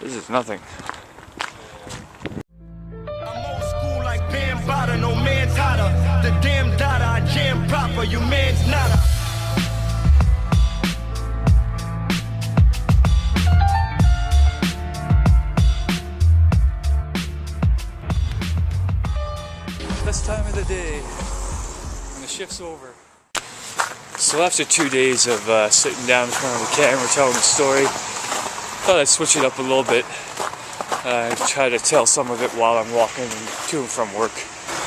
This is nothing. I'm old school like Bambada, no man's hotter. The damn data, I jam proper, you man's nada. Best time of the day when the shift's over. So after 2 days of sitting down in front of the camera telling the story, thought I'd switch it up a little bit. Try to tell some of it while I'm walking to and from work.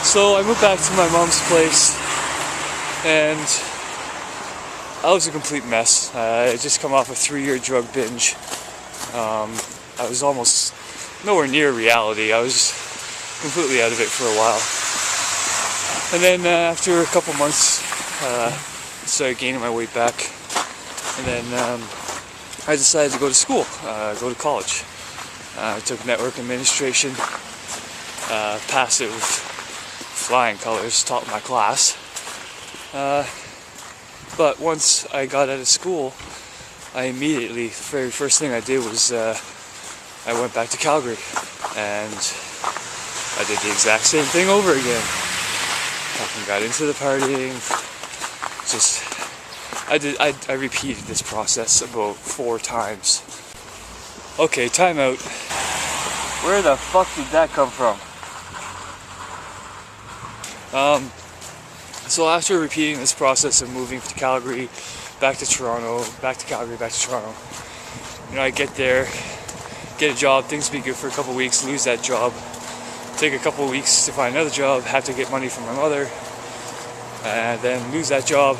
So I moved back to my mom's place, and I was a complete mess. I had just come off a 3-year drug binge. I was almost nowhere near reality. I was completely out of it for a while. And then after a couple months, started gaining my weight back. And then I decided to go to school, go to college. I took network administration, passed it with flying colors, topped my class. But once I got out of school, I immediately, the very first thing I did was I went back to Calgary, and I did the exact same thing over again. I got into the partying, I repeated this process about 4 times. Okay, time out. Where the fuck did that come from? So after repeating this process of moving to Calgary, back to Toronto, back to Calgary, back to Toronto, I get there, get a job, things be good for a couple weeks, lose that job, take a couple weeks to find another job, have to get money from my mother, and then lose that job,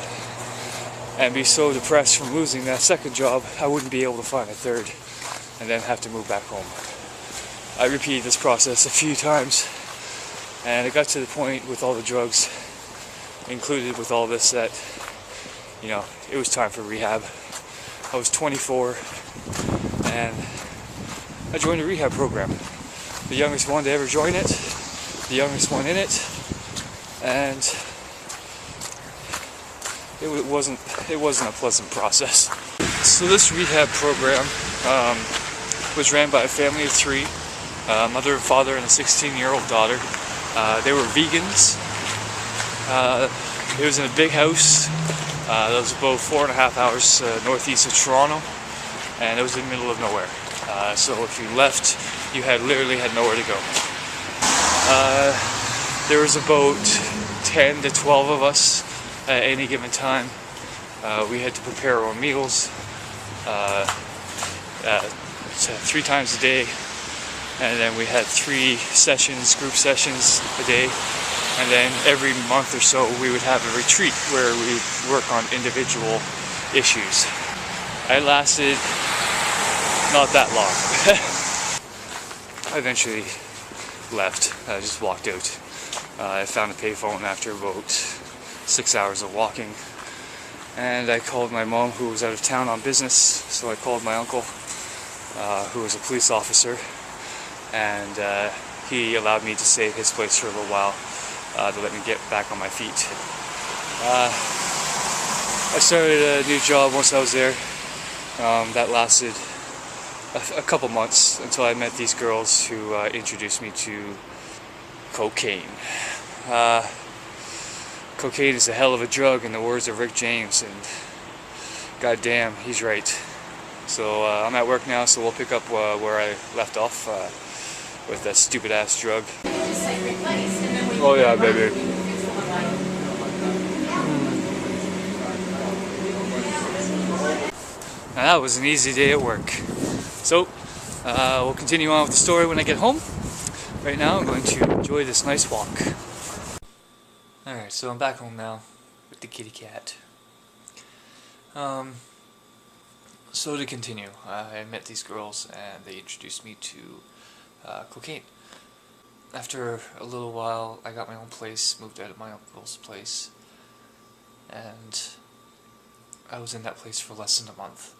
and be so depressed from losing that second job, I wouldn't be able to find a third, and then have to move back home. I repeated this process a few times, and it got to the point with all the drugs included with all this that, it was time for rehab. I was 24, and I joined a rehab program. The youngest one to ever join it, the youngest one in it, and it wasn't a pleasant process. So this rehab program was ran by a family of 3, mother and father and a 16-year-old daughter. They were vegans. It was in a big house that was about 4.5 hours northeast of Toronto, and it was in the middle of nowhere. So if you left, you literally had nowhere to go. There was about 10 to 12 of us at any given time. We had to prepare our own meals 3 times a day, and then we had 3 sessions, group sessions a day, and then every month or so we would have a retreat where we would work on individual issues. I lasted not that long. I eventually left. I just walked out. I found a payphone after about 6 hours of walking, and I called my mom, who was out of town on business. So I called my uncle, who was a police officer, and he allowed me to stay at his place for a little while to let me get back on my feet. I started a new job once I was there. That lasted a couple months until I met these girls who introduced me to cocaine. Cocaine is a hell of a drug, in the words of Rick James, and goddamn, he's right. So I'm at work now, so we'll pick up where I left off with that stupid ass drug. Oh yeah, baby. Now that was an easy day at work. So we'll continue on with the story when I get home. Right now I'm going to enjoy this nice walk. Alright, so I'm back home now with the kitty cat. So to continue, I met these girls and they introduced me to cocaine. After a little while, I got my own place, moved out of my uncle's place, and I was in that place for less than a month.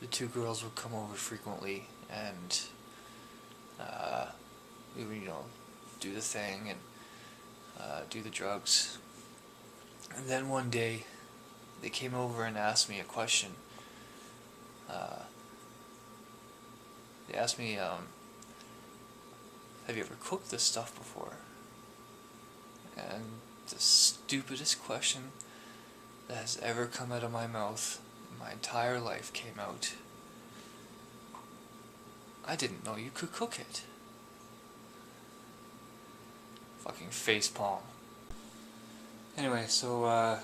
The 2 girls would come over frequently, and we would, do the thing and do the drugs. And then one day, they came over and asked me a question. They asked me, have you ever cooked this stuff before? And the stupidest question that has ever come out of my mouth in my entire life came out. I didn't know you could cook it. Fucking facepalm. Anyway, so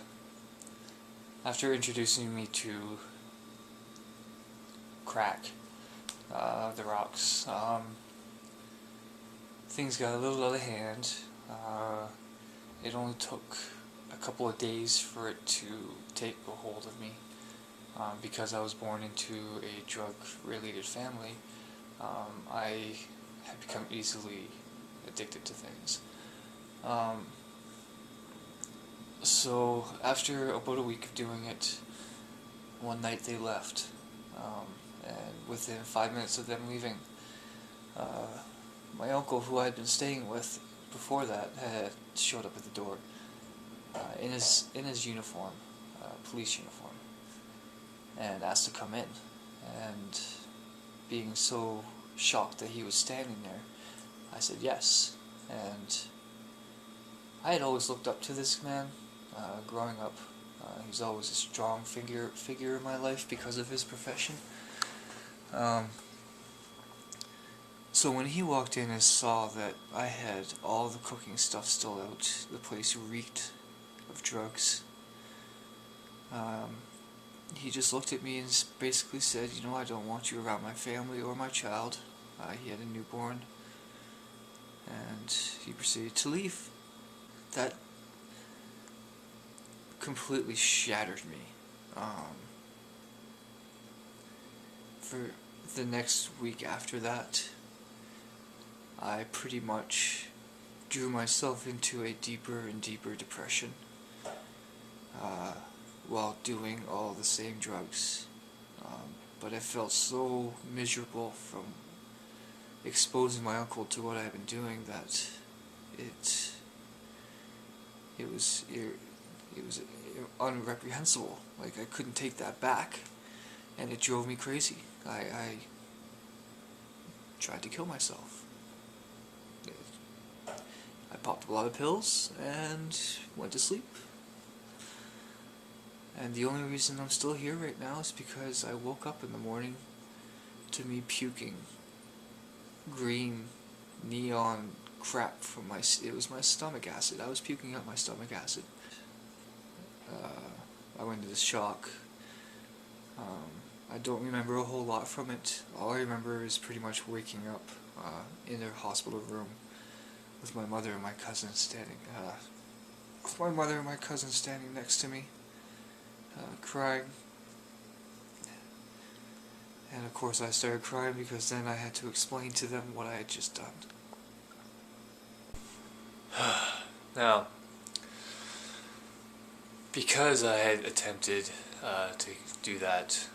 after introducing me to crack, the rocks, things got a little out of hand. It only took a couple of days for it to take a hold of me. Because I was born into a drug-related family, I had become easily addicted to things. So after about a week of doing it, one night they left, and within 5 minutes of them leaving, my uncle, who I had been staying with before that, had showed up at the door in his uniform, police uniform, and asked to come in. And being so shocked that he was standing there, I said yes. And I had always looked up to this man growing up. He was always a strong figure in my life because of his profession. So when he walked in and saw that I had all the cooking stuff still out, the place reeked of drugs, he just looked at me and basically said, you know, I don't want you around my family or my child. He had a newborn, and he proceeded to leave. That completely shattered me. For the next week after that, I pretty much drew myself into a deeper and deeper depression while doing all the same drugs. But I felt so miserable from exposing my uncle to what I had been doing that it was unreprehensible. Like, I couldn't take that back, and it drove me crazy. I tried to kill myself. I popped a lot of pills and went to sleep. And the only reason I'm still here right now is because I woke up in the morning to me puking green neon crap from it was my stomach acid. I was puking out my stomach acid. I went into shock. I don't remember a whole lot from it. All I remember is pretty much waking up in their hospital room with my mother and my cousin standing next to me, crying. And of course I started crying because then I had to explain to them what I had just done. Now, because I had attempted to do that,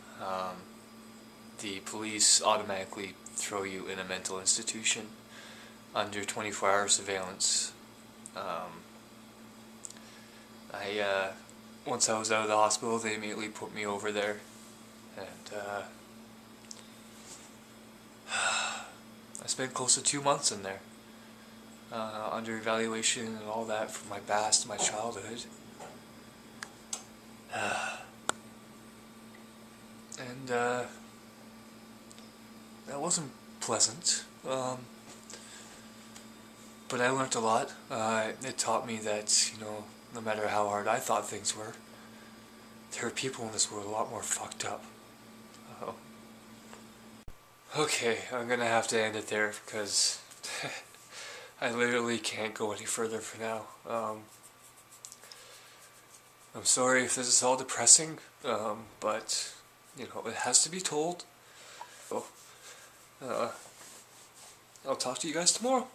the police automatically throw you in a mental institution under 24-hour surveillance. Once I was out of the hospital, they immediately put me over there, and I spent close to 2 months in there, under evaluation and all that from my past, my childhood. And that wasn't pleasant, but I learned a lot. It taught me that, you know, no matter how hard I thought things were, there are people in this world a lot more fucked up. Okay, I'm gonna have to end it there because I literally can't go any further for now. I'm sorry if this is all depressing, but, you know, it has to be told. So, I'll talk to you guys tomorrow.